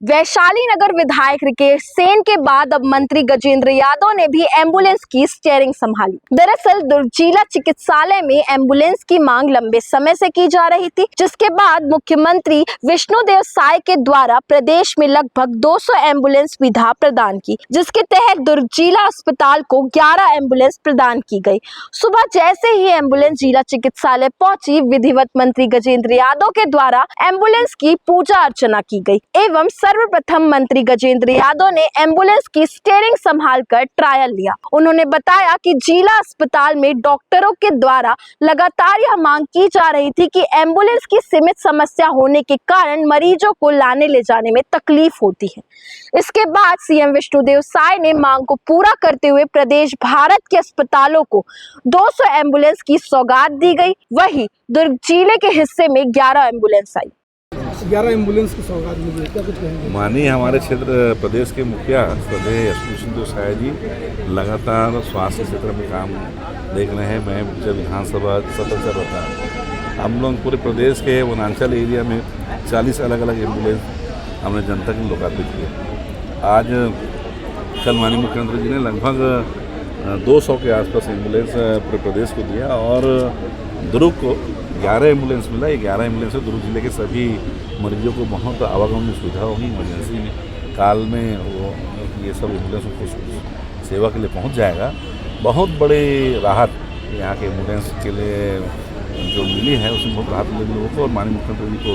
वैशाली नगर विधायक रिकेश सेन के बाद अब मंत्री गजेंद्र यादव ने भी एम्बुलेंस की स्टीयरिंग संभाली। दरअसल दुर्ग जिला चिकित्सालय में एम्बुलेंस की मांग लंबे समय से की जा रही थी, जिसके बाद मुख्यमंत्री विष्णुदेव साय के द्वारा प्रदेश में लगभग 200 एम्बुलेंस सुविधा प्रदान की, जिसके तहत दुर्ग जिला अस्पताल को 11 एम्बुलेंस प्रदान की गई। सुबह जैसे ही एम्बुलेंस जिला चिकित्सालय पहुंची, विधिवत मंत्री गजेंद्र यादव के द्वारा एम्बुलेंस की पूजा अर्चना की गई एवं सर्वप्रथम मंत्री गजेंद्र यादव ने एम्बुलेंस की स्टीयरिंग संभालकर ट्रायल लिया। उन्होंने बताया कि जिला अस्पताल में डॉक्टरों के द्वारा लगातार यह मांग की जा रही थी कि एम्बुलेंस की सीमित समस्या होने के कारण मरीजों को लाने ले जाने में तकलीफ होती है। इसके बाद सीएम विष्णुदेव साय ने मांग को पूरा करते हुए प्रदेश भारत के अस्पतालों को 200 एम्बुलेंस की सौगात दी गई। वहीं दुर्ग जिले के हिस्से में 11 एम्बुलेंस आई। 11 एम्बुलेंस की सौगात मिली है, क्या कुछ कहेंगे? माननीय हमारे क्षेत्र प्रदेश के मुखिया श्रद्धेय विष्णुदेव साय जी लगातार स्वास्थ्य क्षेत्र में काम देख रहे हैं। मैं जब विधानसभा सत्र चल रहा था, हम लोग पूरे प्रदेश के वनांचल एरिया में 40 अलग अलग एम्बुलेंस हमने जनता के लोकार्पित किए। आज कल माननीय मुख्यमंत्री जी ने लगभग 200 के आसपास एम्बुलेंस पूरे प्रदेश को दिया और दुर्ग को 11 एम्बुलेंस मिला। ये 11 एम्बुलेंस से दुर्ग जिले के सभी मरीजों को बहुत आवागमन की सुविधा होगी। इमरजेंसी काल में वो ये सब एम्बुलेंस को सेवा के लिए पहुंच जाएगा। बहुत बड़ी राहत यहाँ के एम्बुलेंस के लिए जो मिली है, उसमें बहुत राहत मिली लोगों को और माननीय मुख्यमंत्री जी को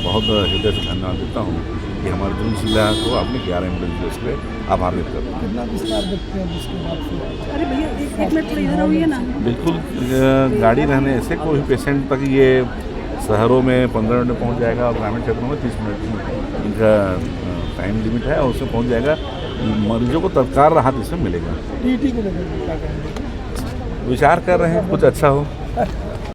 बहुत हृदय से धन्यवाद देता हूँ कि हमारे दुर्ग जिला को आपने 11 एम्बुलेंस दिए, उसके आभार व्यक्त करता हूँ। कितना विस्तार देखते हैं जिसके बाद से? अरे भैया एक मिनट थोड़ी इधर होइए ना। बिल्कुल, गाड़ी रहने से कोई पेशेंट तक ये शहरों में 15 मिनट में पहुँच जाएगा और ग्रामीण क्षेत्रों में 30 मिनट में इनका टाइम लिमिट है और उसमें पहुँच जाएगा। मरीजों को तत्काल राहत इसमें मिलेगा। टीटी को लेकर क्या कहेंगे? विचार कर रहे हैं कुछ अच्छा हो।